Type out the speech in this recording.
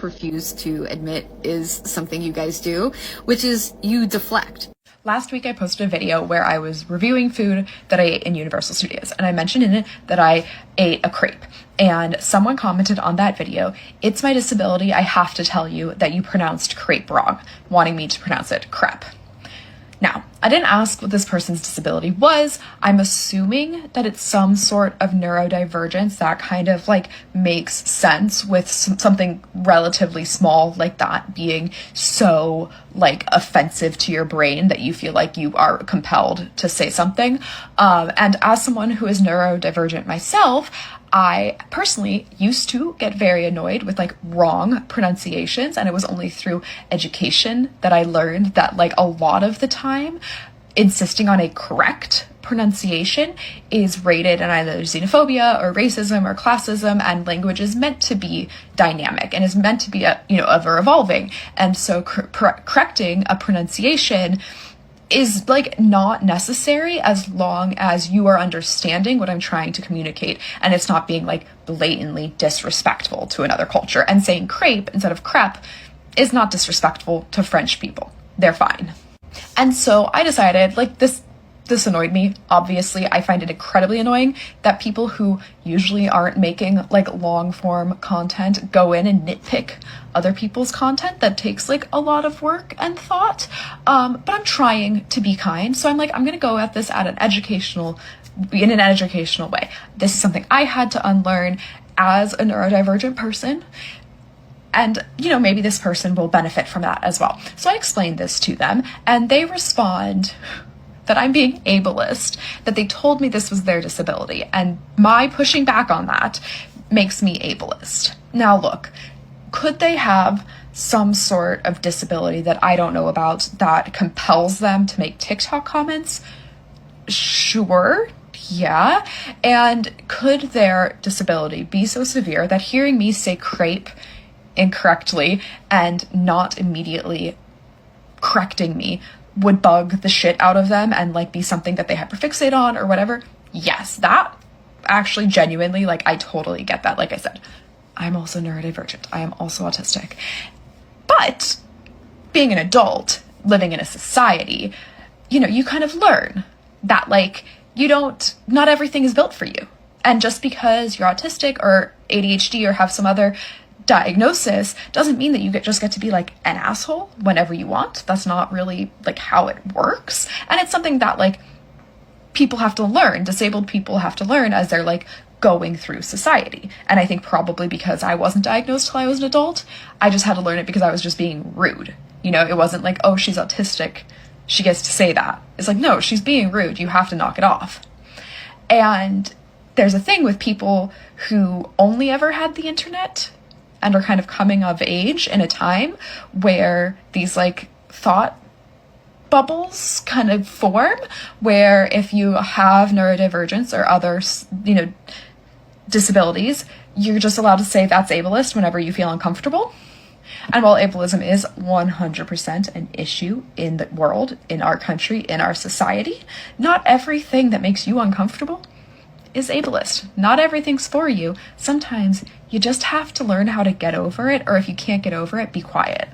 refuse to admit is something you guys do, which is you deflect. Last week I posted a video where I was reviewing food that I ate in Universal Studios, and I mentioned in it that I ate a crepe, and someone commented on that video, "It's my disability, I have to tell you that you pronounced crepe wrong," wanting me to pronounce it crep. Now, I didn't ask what this person's disability was. I'm assuming that it's some sort of neurodivergence that kind of like makes sense with something relatively small like that being so like offensive to your brain that you feel like you are compelled to say something. And as someone who is neurodivergent myself, I personally used to get very annoyed with like wrong pronunciations, and it was only through education that I learned that like a lot of the time insisting on a correct pronunciation is rated in either xenophobia or racism or classism, and language is meant to be dynamic and is meant to be ever evolving. And so correcting a pronunciation is like not necessary as long as you are understanding what I'm trying to communicate and it's not being like blatantly disrespectful to another culture. And saying crepe instead of crep is not disrespectful to French people. They're fine. And so I decided like this annoyed me. Obviously, I find it incredibly annoying that people who usually aren't making like long form content go in and nitpick other people's content that takes like a lot of work and thought. But I'm trying to be kind. So I'm like, I'm going to go at this in an educational way. This is something I had to unlearn as a neurodivergent person. And, maybe this person will benefit from that as well. So I explained this to them and they respond that I'm being ableist, that they told me this was their disability, and my pushing back on that makes me ableist. Now look, could they have some sort of disability that I don't know about that compels them to make TikTok comments? Sure, yeah. And could their disability be so severe that hearing me say crepe incorrectly and not immediately correcting me would bug the shit out of them and like be something that they hyperfixate on or whatever? Yes, that actually genuinely, like I totally get that. Like I said, I'm also neurodivergent. I am also autistic. But being an adult, living in a society, you kind of learn that like not everything is built for you. And just because you're autistic or ADHD or have some other diagnosis doesn't mean that you just get to be like an asshole whenever you want. That's not really like how it works. And it's something that like people have to learn, disabled people have to learn as they're like going through society. And I think probably because I wasn't diagnosed till I was an adult, I just had to learn it because I was just being rude. It wasn't like, oh, she's autistic, she gets to say that. It's like, no, she's being rude, you have to knock it off. And there's a thing with people who only ever had the internet and are kind of coming of age in a time where these like thought bubbles kind of form, where if you have neurodivergence or other, disabilities, you're just allowed to say that's ableist whenever you feel uncomfortable. And while ableism is 100% an issue in the world, in our country, in our society, not everything that makes you uncomfortable is ableist. Not everything's for you. Sometimes you just have to learn how to get over it, or if you can't get over it, be quiet.